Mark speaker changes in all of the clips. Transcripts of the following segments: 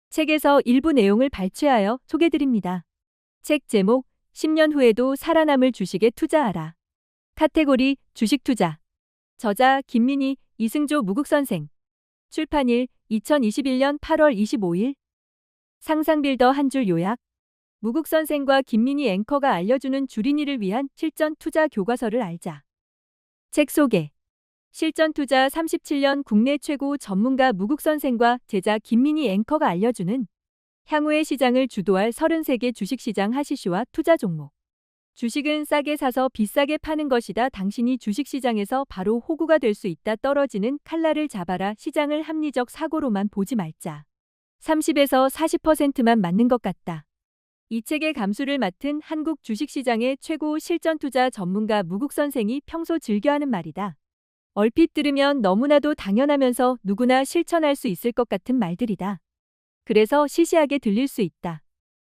Speaker 1: 책에서 일부 내용을 발췌하여 소개드립니다. 책 제목, 10년 후에도 살아남을 주식에 투자하라. 카테고리, 주식 투자. 저자, 김민희, 이승조 무국선생. 출판일, 2021년 8월 25일. 상상빌더 한 줄 요약. 무국선생과 김민희 앵커가 알려주는 주린이를 위한 실전 투자 교과서를 알자. 책 소개. 실전 투자 37년 국내 최고 전문가 무국선생과 제자 김민희 앵커가 알려주는 향후의 시장을 주도할 33개 주식시장 하시슈와 투자 종목. 주식은 싸게 사서 비싸게 파는 것이다. 당신이 주식시장에서 바로 호구가 될 수 있다. 떨어지는 칼날을 잡아라. 시장을 합리적 사고로만 보지 말자. 30에서 40%만 맞는 것 같다. 이 책의 감수를 맡은 한국 주식시장의 최고 실전투자 전문가 무국선생이 평소 즐겨하는 말이다. 얼핏 들으면 너무나도 당연하면서 누구나 실천할 수 있을 것 같은 말들이다. 그래서 시시하게 들릴 수 있다.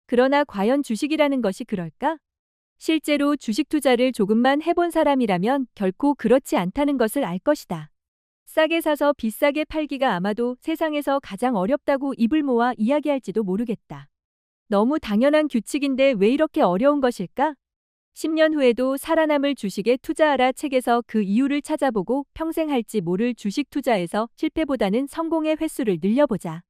Speaker 1: 그러나 과연 주식이라는 것이 그럴까? 실제로 주식 투자를 조금만 해본 사람이라면 결코 그렇지 않다는 것을 알 것이다. 싸게 사서 비싸게 팔기가 아마도 세상에서 가장 어렵다고 입을 모아 이야기할지도 모르겠다. 너무 당연한 규칙인데 왜 이렇게 어려운 것일까? 10년 후에도 살아남을 주식에 투자하라. 책에서 그 이유를 찾아보고 평생 할지 모를 주식 투자에서 실패보다는 성공의 횟수를 늘려보자.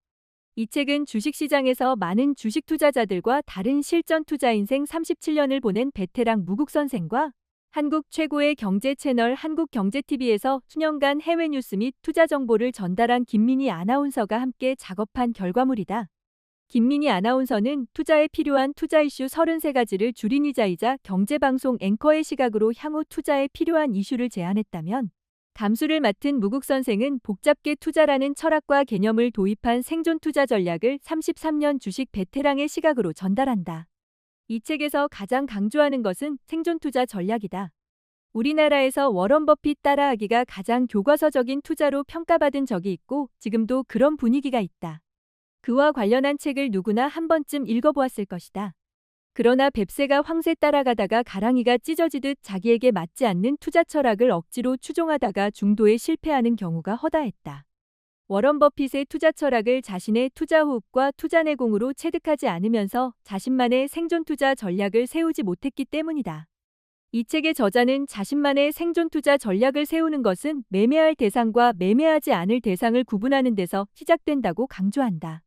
Speaker 1: 이 책은 주식시장에서 많은 주식 투자자들과 다른 실전 투자 인생 37년을 보낸 베테랑 무국선생과 한국 최고의 경제 채널 한국경제TV에서 수년간 해외 뉴스 및 투자 정보를 전달한 김민희 아나운서가 함께 작업한 결과물이다. 김민희 아나운서는 투자에 필요한 투자 이슈 33가지를 주린이자이자 경제방송 앵커의 시각으로 향후 투자에 필요한 이슈를 제안했다면, 감수를 맡은 무국선생은 복잡게 투자라는 철학과 개념을 도입한 생존 투자 전략을 33년 주식 베테랑의 시각으로 전달한다. 이 책에서 가장 강조하는 것은 생존 투자 전략이다. 우리나라에서 워런 버핏 따라하기가 가장 교과서적인 투자로 평가받은 적이 있고 지금도 그런 분위기가 있다. 그와 관련한 책을 누구나 한 번쯤 읽어보았을 것이다. 그러나 뱁새가 황새 따라가다가 가랑이가 찢어지듯 자기에게 맞지 않는 투자 철학을 억지로 추종하다가 중도에 실패하는 경우가 허다했다. 워런 버핏의 투자 철학을 자신의 투자 호흡과 투자 내공으로 체득하지 않으면서 자신만의 생존 투자 전략을 세우지 못했기 때문이다. 이 책의 저자는 자신만의 생존 투자 전략을 세우는 것은 매매할 대상과 매매하지 않을 대상을 구분하는 데서 시작된다고 강조한다.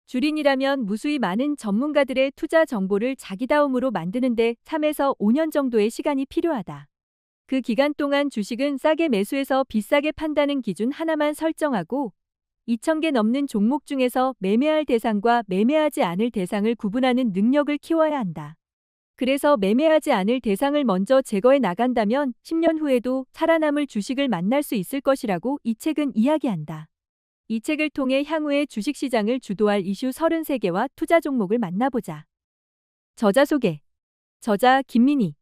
Speaker 1: 주린이라면 무수히 많은 전문가들의 투자 정보를 자기다움으로 만드는데 3에서 5년 정도의 시간이 필요하다. 그 기간 동안 주식은 싸게 매수해서 비싸게 판다는 기준 하나만 설정하고 2,000개 넘는 종목 중에서 매매할 대상과 매매하지 않을 대상을 구분하는 능력을 키워야 한다. 그래서 매매하지 않을 대상을 먼저 제거해 나간다면 10년 후에도 살아남을 주식을 만날 수 있을 것이라고 이 책은 이야기한다. 이 책을 통해 향후의 주식시장을 주도할 이슈 33개와 투자 종목을 만나보자. 저자 소개. 저자 김민희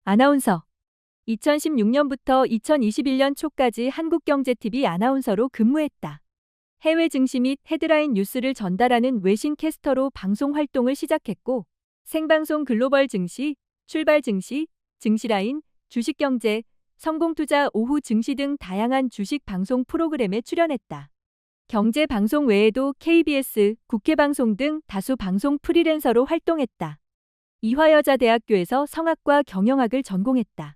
Speaker 1: 아나운서. 2016년부터 2021년 초까지 한국경제TV 아나운서로 근무했다. 해외 증시 및 헤드라인 뉴스를 전달하는 외신 캐스터로 방송 활동을 시작했고 생방송 글로벌 증시, 출발 증시, 증시라인, 주식경제, 성공투자 오후 증시 등 다양한 주식 방송 프로그램에 출연했다. 경제 방송 외에도 KBS, 국회방송 등 다수 방송 프리랜서로 활동했다. 이화여자대학교에서 성악과 경영학을 전공했다.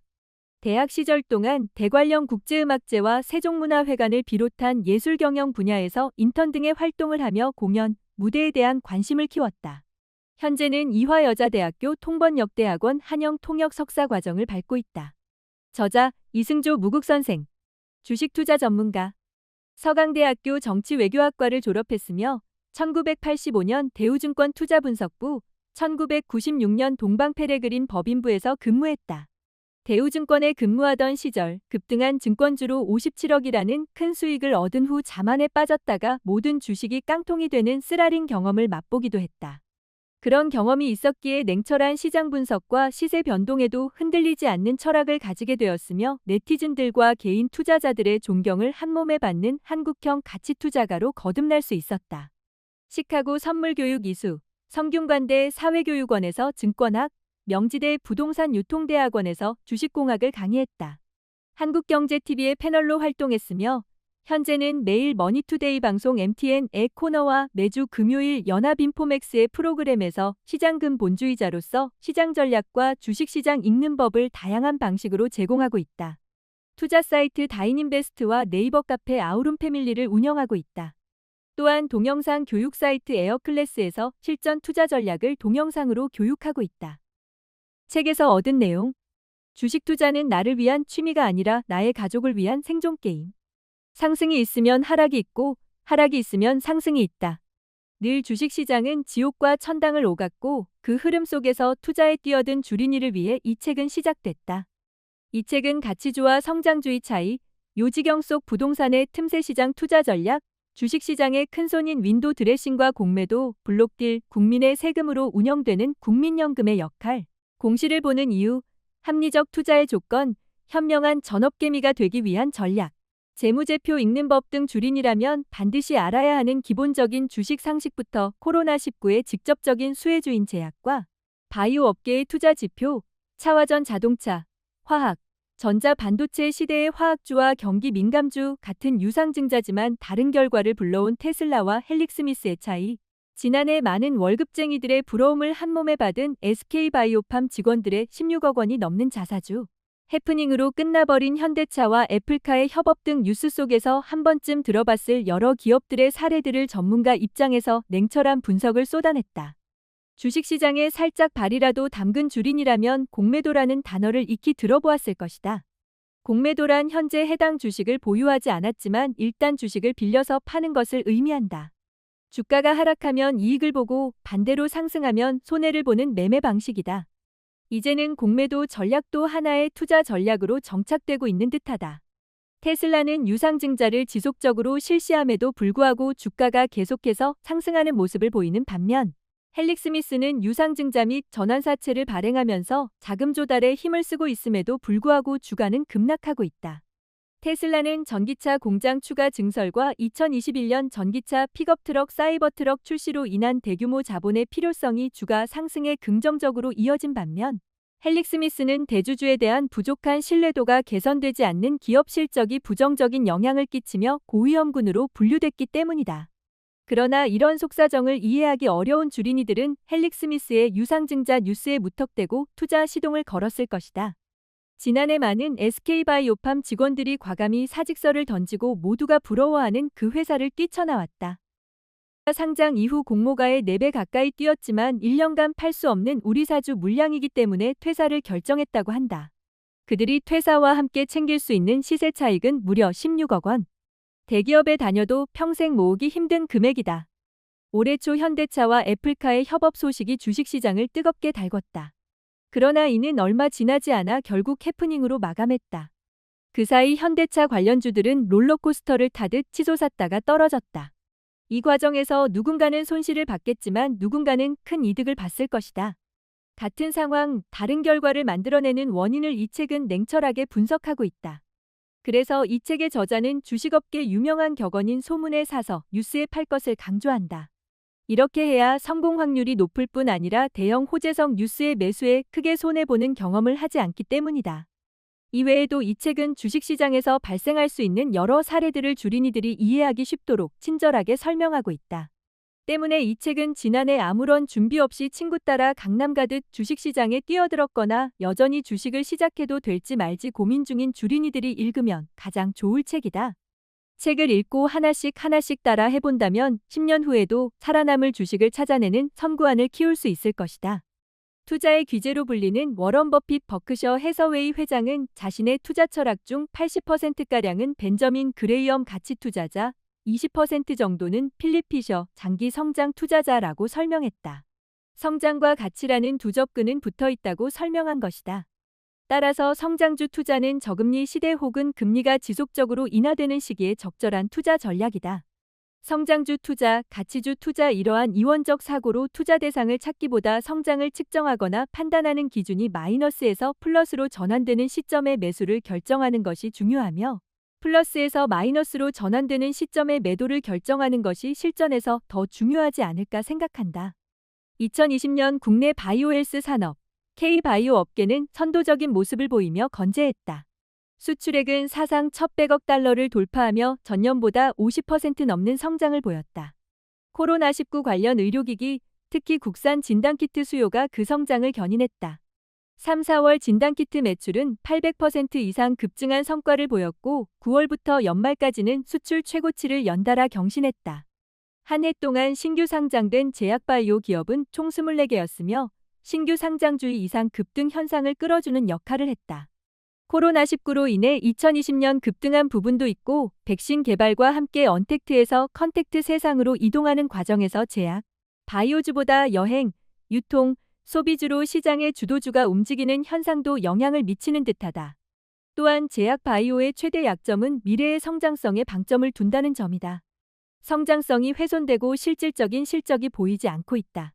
Speaker 1: 대학 시절 동안 대관령 국제음악제와 세종문화회관을 비롯한 예술경영 분야에서 인턴 등의 활동을 하며 공연, 무대에 대한 관심을 키웠다. 현재는 이화여자대학교 통번역대학원 한영통역 석사과정을 밟고 있다. 저자 이승조 무국선생. 주식투자 전문가. 서강대학교 정치외교학과를 졸업했으며 1985년 대우증권 투자분석부, 1996년 동방페레그린 법인부에서 근무했다. 대우증권에 근무하던 시절 급등한 증권주로 57억이라는 큰 수익을 얻은 후 자만에 빠졌다가 모든 주식이 깡통이 되는 쓰라린 경험을 맛보기도 했다. 그런 경험이 있었기에 냉철한 시장 분석과 시세 변동에도 흔들리지 않는 철학을 가지게 되었으며 네티즌들과 개인 투자자들의 존경을 한몸에 받는 한국형 가치투자가로 거듭날 수 있었다. 시카고 선물교육 이수, 성균관대 사회교육원에서 증권학, 명지대 부동산유통대학원에서 주식공학을 강의했다. 한국경제TV의 패널로 활동했으며 현재는 매일 머니투데이 방송 MTN의 코너와 매주 금요일 연합인포맥스의 프로그램에서 시장금 본주의자로서 시장 전략과 주식시장 읽는 법을 다양한 방식으로 제공하고 있다. 투자 사이트 다인인베스트와 네이버 카페 아우름 패밀리를 운영하고 있다. 또한 동영상 교육 사이트 에어클래스에서 실전 투자 전략을 동영상으로 교육하고 있다. 책에서 얻은 내용. 주식 투자는 나를 위한 취미가 아니라 나의 가족을 위한 생존 게임. 상승이 있으면 하락이 있고 하락이 있으면 상승이 있다. 늘 주식시장은 지옥과 천당을 오갔고 그 흐름 속에서 투자에 뛰어든 주린이를 위해 이 책은 시작됐다. 이 책은 가치주와 성장주의 차이, 요지경 속 부동산의 틈새시장 투자 전략, 주식시장의 큰손인 윈도 드레싱과 공매도, 블록딜, 국민의 세금으로 운영되는 국민연금의 역할, 공시를 보는 이유, 합리적 투자의 조건, 현명한 전업개미가 되기 위한 전략, 재무제표 읽는 법 등 주린이라면 반드시 알아야 하는 기본적인 주식 상식부터 코로나19의 직접적인 수혜주인 제약과 바이오 업계의 투자 지표, 차와전 자동차, 화학, 전자 반도체 시대의 화학주와 경기 민감주 같은 유상증자지만 다른 결과를 불러온 테슬라와 헬릭스미스의 차이, 지난해 많은 월급쟁이들의 부러움을 한몸에 받은 SK바이오팜 직원들의 16억 원이 넘는 자사주, 해프닝으로 끝나버린 현대차와 애플카의 협업 등 뉴스 속에서 한 번쯤 들어봤을 여러 기업들의 사례들을 전문가 입장에서 냉철한 분석을 쏟아냈다. 주식시장에 살짝 발이라도 담근 주린이라면 공매도라는 단어를 익히 들어보았을 것이다. 공매도란 현재 해당 주식을 보유하지 않았지만 일단 주식을 빌려서 파는 것을 의미한다. 주가가 하락하면 이익을 보고 반대로 상승하면 손해를 보는 매매 방식이다. 이제는 공매도 전략도 하나의 투자 전략으로 정착되고 있는 듯하다. 테슬라는 유상증자를 지속적으로 실시함에도 불구하고 주가가 계속해서 상승하는 모습을 보이는 반면 헬릭스미스는 유상증자 및 전환사채를 발행하면서 자금 조달에 힘을 쓰고 있음에도 불구하고 주가는 급락하고 있다. 테슬라는 전기차 공장 추가 증설과 2021년 전기차 픽업트럭 사이버트럭 출시로 인한 대규모 자본의 필요성이 주가 상승에 긍정적으로 이어진 반면 헬릭스미스는 대주주에 대한 부족한 신뢰도가 개선되지 않는 기업 실적이 부정적인 영향을 끼치며 고위험군으로 분류됐기 때문이다. 그러나 이런 속사정을 이해하기 어려운 주린이들은 헬릭스미스의 유상증자 뉴스에 무턱대고 투자 시동을 걸었을 것이다. 지난해 많은 SK바이오팜 직원들이 과감히 사직서를 던지고 모두가 부러워하는 그 회사를 뛰쳐나왔다. 상장 이후 공모가의 4배 가까이 뛰었지만 1년간 팔 수 없는 우리 사주 물량이기 때문에 퇴사를 결정했다고 한다. 그들이 퇴사와 함께 챙길 수 있는 시세 차익은 무려 16억 원. 대기업에 다녀도 평생 모으기 힘든 금액이다. 올해 초 현대차와 애플카의 협업 소식이 주식시장을 뜨겁게 달궜다. 그러나 이는 얼마 지나지 않아 결국 해프닝으로 마감했다. 그 사이 현대차 관련주들은 롤러코스터를 타듯 치솟았다가 떨어졌다. 이 과정에서 누군가는 손실을 봤겠지만 누군가는 큰 이득을 봤을 것이다. 같은 상황, 다른 결과를 만들어내는 원인을 이 책은 냉철하게 분석하고 있다. 그래서 이 책의 저자는 주식업계 유명한 격언인 소문에 사서 뉴스에 팔 것을 강조한다. 이렇게 해야 성공 확률이 높을 뿐 아니라 대형 호재성 뉴스의 매수에 크게 손해보는 경험을 하지 않기 때문이다. 이외에도 이 책은 주식시장에서 발생할 수 있는 여러 사례들을 주린이들이 이해하기 쉽도록 친절하게 설명하고 있다. 때문에 이 책은 지난해 아무런 준비 없이 친구 따라 강남 가듯 주식시장에 뛰어들었거나 여전히 주식을 시작해도 될지 말지 고민 중인 주린이들이 읽으면 가장 좋을 책이다. 책을 읽고 하나씩 따라 해본다면 10년 후에도 살아남을 주식을 찾아내는 선구안을 키울 수 있을 것이다. 투자의 귀재로 불리는 워런 버핏 버크셔 해서웨이 회장은 자신의 투자 철학 중 80%가량은 벤저민 그레이엄 가치 투자자, 20% 정도는 필립 피셔 장기 성장 투자자라고 설명했다. 성장과 가치라는 두 접근은 붙어 있다고 설명한 것이다. 따라서 성장주 투자는 저금리 시대 혹은 금리가 지속적으로 인하되는 시기에 적절한 투자 전략이다. 성장주 투자, 가치주 투자 이러한 이원적 사고로 투자 대상을 찾기보다 성장을 측정하거나 판단하는 기준이 마이너스에서 플러스로 전환되는 시점의 매수를 결정하는 것이 중요하며 플러스에서 마이너스로 전환되는 시점의 매도를 결정하는 것이 실전에서 더 중요하지 않을까 생각한다. 2020년 국내 바이오헬스 산업, K바이오 업계는 선도적인 모습을 보이며 건재했다. 수출액은 사상 1,100억 달러를 돌파하며 전년보다 50% 넘는 성장을 보였다. 코로나19 관련 의료기기, 특히 국산 진단키트 수요가 그 성장을 견인했다. 3, 4월 진단키트 매출은 800% 이상 급증한 성과를 보였고 9월부터 연말까지는 수출 최고치를 연달아 경신했다. 한 해 동안 신규 상장된 제약바이오 기업은 총 24개였으며 신규 상장주의 이상 급등 현상을 끌어주는 역할을 했다. 코로나19로 인해 2020년 급등한 부분도 있고 백신 개발과 함께 언택트에서 컨택트 세상으로 이동하는 과정에서 제약, 바이오주보다 여행, 유통, 소비주로 시장의 주도주가 움직이는 현상도 영향을 미치는 듯하다. 또한 제약 바이오의 최대 약점은 미래의 성장성에 방점을 둔다는 점이다. 성장성이 훼손되고 실질적인 실적이 보이지 않고 있다.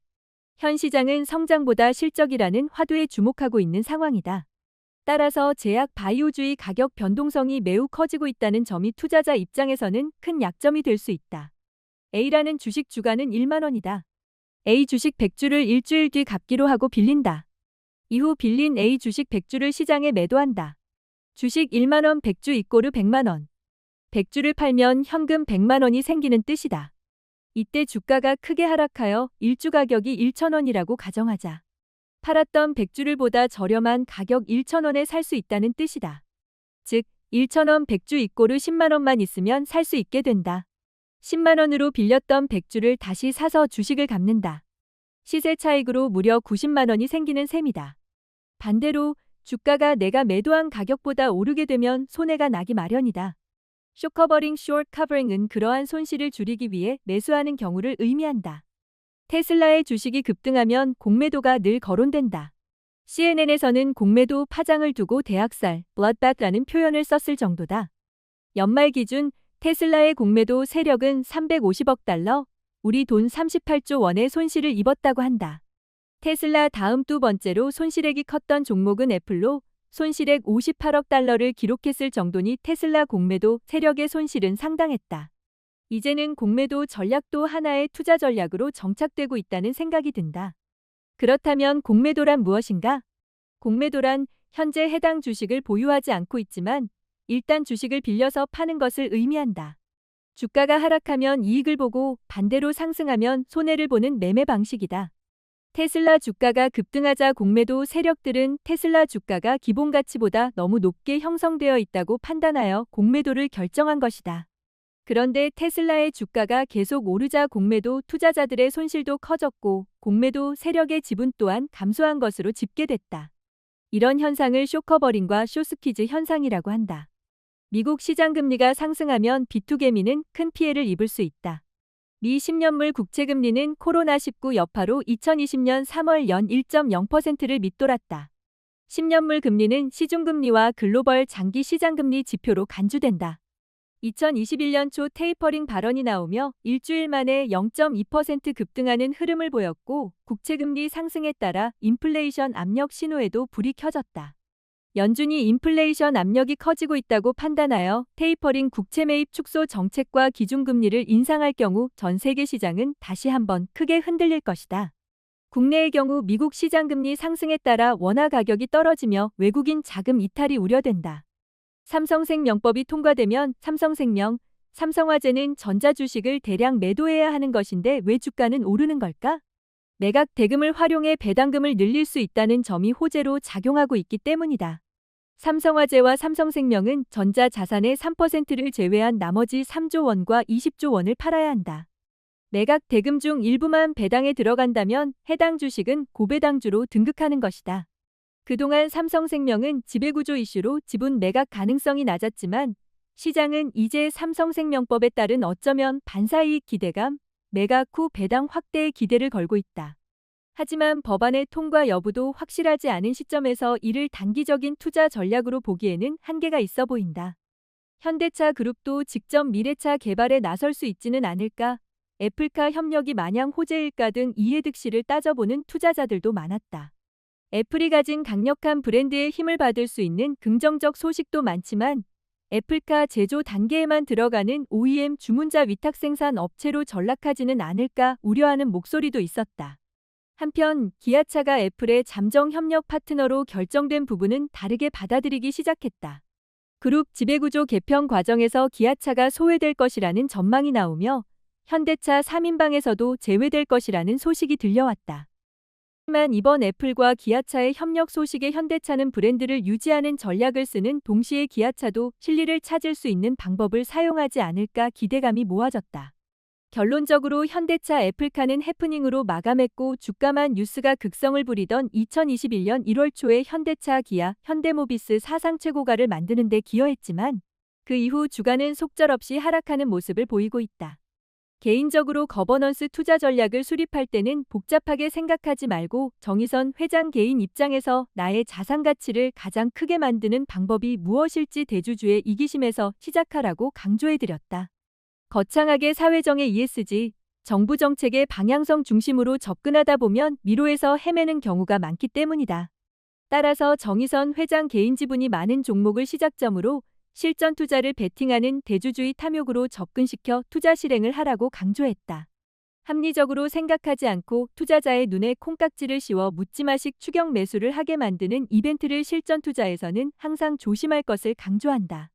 Speaker 1: 현 시장은 성장보다 실적이라는 화두에 주목하고 있는 상황이다. 따라서 제약 바이오주의 가격 변동성이 매우 커지고 있다는 점이 투자자 입장에서는 큰 약점이 될 수 있다. A라는 주식 주가는 1만 원이다. A 주식 100주를 일주일 뒤 갚기로 하고 빌린다. 이후 빌린 A 주식 100주를 시장에 매도한다. 주식 1만 원 100주 이꼬르 100만 원. 100주를 팔면 현금 100만 원이 생기는 뜻이다. 이때 주가가 크게 하락하여 1주 가격이 1,000원이라고 가정하자. 팔았던 100주를 보다 저렴한 가격 1,000원에 살 수 있다는 뜻이다. 즉 1,000원 100주 이꼬르 10만 원만 있으면 살 수 있게 된다. 10만 원으로 빌렸던 100주를 다시 사서 주식을 갚는다. 시세 차익으로 무려 90만 원이 생기는 셈이다. 반대로 주가가 내가 매도한 가격보다 오르게 되면 손해가 나기 마련이다. 쇼커버링 숏 커버링은 그러한 손실을 줄이기 위해 매수하는 경우를 의미한다. 테슬라의 주식이 급등하면 공매도가 늘 거론된다. CNN에서는 공매도 파장을 두고 대학살, bloodbath라는 표현을 썼을 정도다. 연말 기준 테슬라의 공매도 세력은 350억 달러, 우리 돈 38조 원의 손실을 입었다고 한다. 테슬라 다음 두 번째로 손실액이 컸던 종목은 애플로 손실액 58억 달러를 기록했을 정도니 테슬라 공매도 세력의 손실은 상당했다. 이제는 공매도 전략도 하나의 투자 전략으로 정착되고 있다는 생각이 든다. 그렇다면 공매도란 무엇인가? 공매도란 현재 해당 주식을 보유하지 않고 있지만 일단 주식을 빌려서 파는 것을 의미한다. 주가가 하락하면 이익을 보고 반대로 상승하면 손해를 보는 매매 방식이다. 테슬라 주가가 급등하자 공매도 세력들은 테슬라 주가가 기본 가치보다 너무 높게 형성되어 있다고 판단하여 공매도를 결정한 것이다. 그런데 테슬라의 주가가 계속 오르자 공매도 투자자들의 손실도 커졌고 공매도 세력의 지분 또한 감소한 것으로 집계됐다. 이런 현상을 쇼커버링과 쇼스퀴즈 현상이라고 한다. 미국 시장 금리가 상승하면 비투개미는 큰 피해를 입을 수 있다. 미 10년물 국채금리는 코로나19 여파로 2020년 3월 연 1.0%를 밑돌았다. 10년물 금리는 시중금리와 글로벌 장기 시장금리 지표로 간주된다. 2021년 초 테이퍼링 발언이 나오며 일주일 만에 0.2% 급등하는 흐름을 보였고 국채금리 상승에 따라 인플레이션 압력 신호에도 불이 켜졌다. 연준이 인플레이션 압력이 커지고 있다고 판단하여 테이퍼링 국채 매입 축소 정책과 기준금리를 인상할 경우 전 세계 시장은 다시 한번 크게 흔들릴 것이다. 국내의 경우 미국 시장금리 상승에 따라 원화 가격이 떨어지며 외국인 자금 이탈이 우려된다. 삼성생명법이 통과되면 삼성생명, 삼성화재는 전자주식을 대량 매도해야 하는 것인데 왜 주가는 오르는 걸까? 매각 대금을 활용해 배당금을 늘릴 수 있다는 점이 호재로 작용하고 있기 때문이다. 삼성화재와 삼성생명은 전자자산의 3%를 제외한 나머지 3조 원과 20조 원을 팔아야 한다. 매각 대금 중 일부만 배당에 들어간다면 해당 주식은 고배당주로 등극하는 것이다. 그동안 삼성생명은 지배구조 이슈로 지분 매각 가능성이 낮았지만 시장은 이제 삼성생명법에 따른 어쩌면 반사이익 기대감, 매각 후 배당 확대의 기대를 걸고 있다. 하지만 법안의 통과 여부도 확실하지 않은 시점에서 이를 단기적인 투자 전략으로 보기에는 한계가 있어 보인다. 현대차 그룹도 직접 미래차 개발에 나설 수 있지는 않을까? 애플카 협력이 마냥 호재일까 등 이해득실을 따져보는 투자자들도 많았다. 애플이 가진 강력한 브랜드의 힘을 받을 수 있는 긍정적 소식도 많지만 애플카 제조 단계에만 들어가는 OEM 주문자 위탁 생산 업체로 전락하지는 않을까 우려하는 목소리도 있었다. 한편 기아차가 애플의 잠정 협력 파트너로 결정된 부분은 다르게 받아들이기 시작했다. 그룹 지배구조 개편 과정에서 기아차가 소외될 것이라는 전망이 나오며 현대차 3인방에서도 제외될 것이라는 소식이 들려왔다. 하지만 이번 애플과 기아차의 협력 소식에 현대차는 브랜드를 유지하는 전략을 쓰는 동시에 기아차도 실리를 찾을 수 있는 방법을 사용하지 않을까 기대감이 모아졌다. 결론적으로 현대차 애플카는 해프닝으로 마감했고 주가만 뉴스가 극성을 부리던 2021년 1월 초에 현대차 기아, 현대모비스 사상 최고가를 만드는 데 기여했지만 그 이후 주가는 속절없이 하락하는 모습을 보이고 있다. 개인적으로 거버넌스 투자 전략을 수립할 때는 복잡하게 생각하지 말고 정의선 회장 개인 입장에서 나의 자산 가치를 가장 크게 만드는 방법이 무엇일지 대주주의 이기심에서 시작하라고 강조해드렸다. 거창하게 사회정의 ESG, 정부 정책의 방향성 중심으로 접근하다 보면 미로에서 헤매는 경우가 많기 때문이다. 따라서 정의선 회장 개인 지분이 많은 종목을 시작점으로 실전 투자를 베팅하는 대주주의 탐욕으로 접근시켜 투자 실행을 하라고 강조했다. 합리적으로 생각하지 않고 투자자의 눈에 콩깍지를 씌워 묻지마식 추격 매수를 하게 만드는 이벤트를 실전 투자에서는 항상 조심할 것을 강조한다.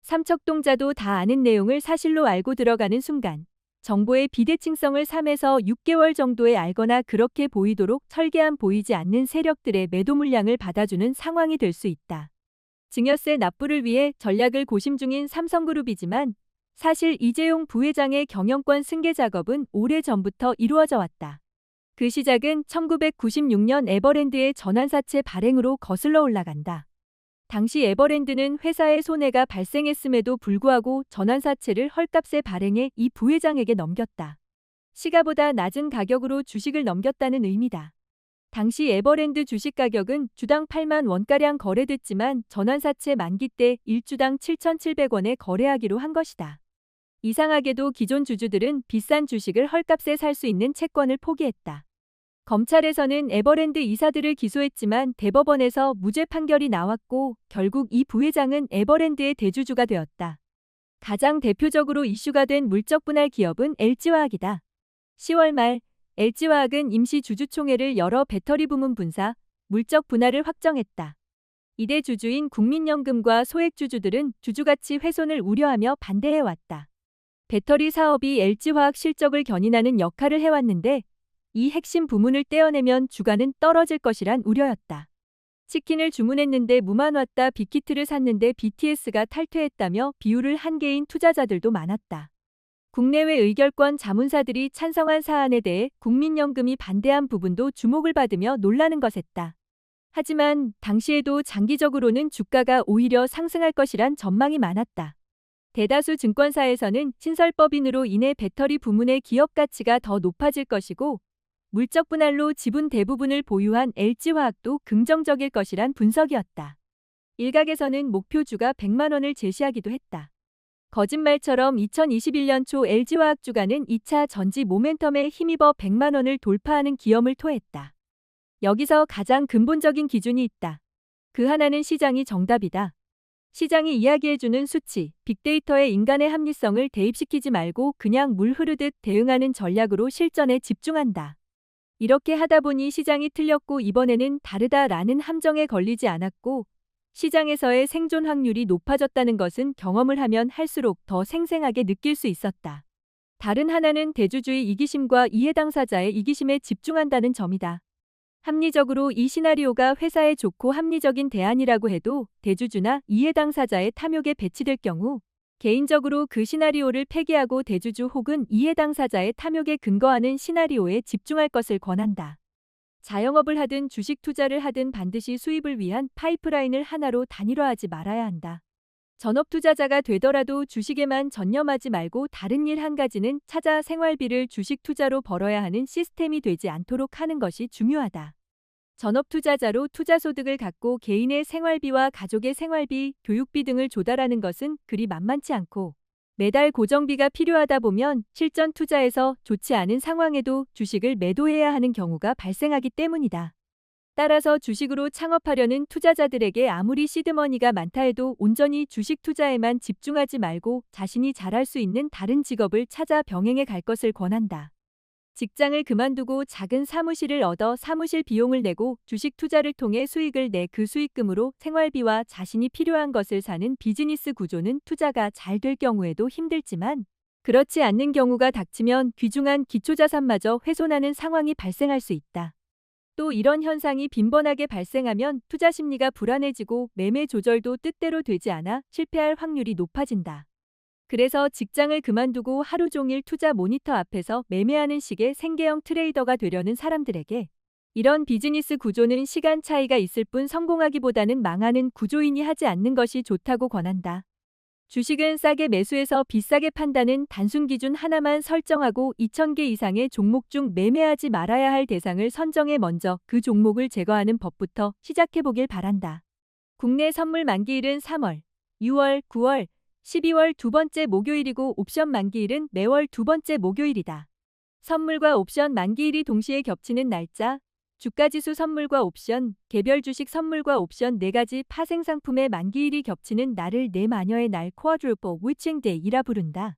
Speaker 1: 삼척동자도 다 아는 내용을 사실로 알고 들어가는 순간 정보의 비대칭성을 3에서 6개월 정도에 알거나 그렇게 보이도록 설계한 보이지 않는 세력들의 매도 물량을 받아주는 상황이 될 수 있다. 증여세 납부를 위해 전략을 고심 중인 삼성그룹이지만 사실 이재용 부회장의 경영권 승계 작업은 오래전부터 이루어져 왔다. 그 시작은 1996년 에버랜드의 전환사채 발행으로 거슬러 올라간다. 당시 에버랜드는 회사의 손해가 발생했음에도 불구하고 전환사채를 헐값에 발행해 이 부회장에게 넘겼다. 시가보다 낮은 가격으로 주식을 넘겼다는 의미다. 당시 에버랜드 주식 가격은 주당 8만 원가량 거래됐지만 전환사채 만기 때 1주당 7,700원에 거래하기로 한 것이다. 이상하게도 기존 주주들은 비싼 주식을 헐값에 살 수 있는 채권을 포기했다. 검찰에서는 에버랜드 이사들을 기소했지만 대법원에서 무죄 판결이 나왔고 결국 이 부회장은 에버랜드의 대주주가 되었다. 가장 대표적으로 이슈가 된 물적 분할 기업은 LG화학이다. 10월 말 LG화학은 임시 주주총회를 열어 배터리 부문 분사, 물적 분할을 확정했다. 이대 주주인 국민연금과 소액주주들은 주주가치 훼손을 우려하며 반대해왔다. 배터리 사업이 LG화학 실적을 견인하는 역할을 해왔는데 이 핵심 부문을 떼어내면 주가는 떨어질 것이란 우려였다. 치킨을 주문했는데 무만 왔다. 빅히트를 샀는데 BTS가 탈퇴했다며 비유를 한 개인 투자자들도 많았다. 국내외 의결권 자문사들이 찬성한 사안에 대해 국민연금이 반대한 부분도 주목을 받으며 놀라는 것했다. 하지만 당시에도 장기적으로는 주가가 오히려 상승할 것이란 전망이 많았다. 대다수 증권사에서는 신설법인으로 인해 배터리 부문의 기업 가치가 더 높아질 것이고 물적 분할로 지분 대부분을 보유한 LG화학도 긍정적일 것이란 분석이었다. 일각에서는 목표주가 100만 원을 제시하기도 했다. 거짓말처럼 2021년 초 LG화학 주가는 2차 전지 모멘텀에 힘입어 100만 원을 돌파하는 기염을 토했다. 여기서 가장 근본적인 기준이 있다. 그 하나는 시장이 정답이다. 시장이 이야기해주는 수치, 빅데이터에 인간의 합리성을 대입시키지 말고 그냥 물 흐르듯 대응하는 전략으로 실전에 집중한다. 이렇게 하다 보니 시장이 틀렸고 이번에는 다르다라는 함정에 걸리지 않았고 시장에서의 생존 확률이 높아졌다는 것은 경험을 하면 할수록 더 생생하게 느낄 수 있었다. 다른 하나는 대주주의 이기심과 이해 당사자의 이기심에 집중한다는 점이다. 합리적으로 이 시나리오가 회사에 좋고 합리적인 대안이라고 해도 대주주나 이해 당사자의 탐욕에 배치될 경우 개인적으로 그 시나리오를 폐기하고 대주주 혹은 이해 당사자의 탐욕에 근거하는 시나리오에 집중할 것을 권한다. 자영업을 하든 주식 투자를 하든 반드시 수입을 위한 파이프라인을 하나로 단일화하지 말아야 한다. 전업 투자자가 되더라도 주식에만 전념하지 말고 다른 일 한 가지는 찾아 생활비를 주식 투자로 벌어야 하는 시스템이 되지 않도록 하는 것이 중요하다. 전업 투자자로 투자소득을 갖고 개인의 생활비와 가족의 생활비, 교육비 등을 조달하는 것은 그리 만만치 않고 매달 고정비가 필요하다 보면 실전 투자에서 좋지 않은 상황에도 주식을 매도해야 하는 경우가 발생하기 때문이다. 따라서 주식으로 창업하려는 투자자들에게 아무리 시드머니가 많다 해도 온전히 주식 투자에만 집중하지 말고 자신이 잘할 수 있는 다른 직업을 찾아 병행해 갈 것을 권한다. 직장을 그만두고 작은 사무실을 얻어 사무실 비용을 내고 주식 투자를 통해 수익을 내 그 수익금으로 생활비와 자신이 필요한 것을 사는 비즈니스 구조는 투자가 잘 될 경우에도 힘들지만 그렇지 않는 경우가 닥치면 귀중한 기초자산마저 훼손하는 상황이 발생할 수 있다. 또 이런 현상이 빈번하게 발생하면 투자 심리가 불안해지고 매매 조절도 뜻대로 되지 않아 실패할 확률이 높아진다. 그래서 직장을 그만두고 하루 종일 투자 모니터 앞에서 매매하는 식의 생계형 트레이더가 되려는 사람들에게 이런 비즈니스 구조는 시간 차이가 있을 뿐 성공하기보다는 망하는 구조이니 하지 않는 것이 좋다고 권한다. 주식은 싸게 매수해서 비싸게 판다는 단순 기준 하나만 설정하고 2,000개 이상의 종목 중 매매하지 말아야 할 대상을 선정해 먼저 그 종목을 제거하는 법부터 시작해보길 바란다. 국내 선물 만기일은 3월, 6월, 9월, 12월 두 번째 목요일이고 옵션 만기일은 매월 두 번째 목요일이다. 선물과 옵션 만기일이 동시에 겹치는 날짜, 주가지수 선물과 옵션, 개별 주식 선물과 옵션 4가지 파생 상품의 만기일이 겹치는 날을 네 마녀의 날 쿼드루플 위칭 데이라 부른다.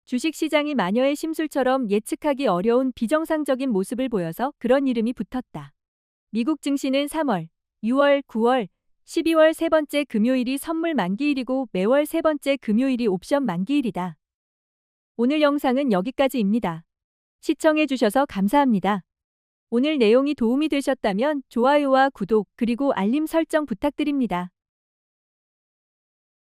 Speaker 1: 주식시장이 마녀의 심술처럼 예측하기 어려운 비정상적인 모습을 보여서 그런 이름이 붙었다. 미국 증시는 3월, 6월, 9월, 12월 세 번째 금요일이 선물 만기일이고 매월 세 번째 금요일이 옵션 만기일이다. 오늘 영상은 여기까지입니다. 시청해주셔서 감사합니다. 오늘 내용이 도움이 되셨다면 좋아요와 구독 그리고 알림 설정 부탁드립니다.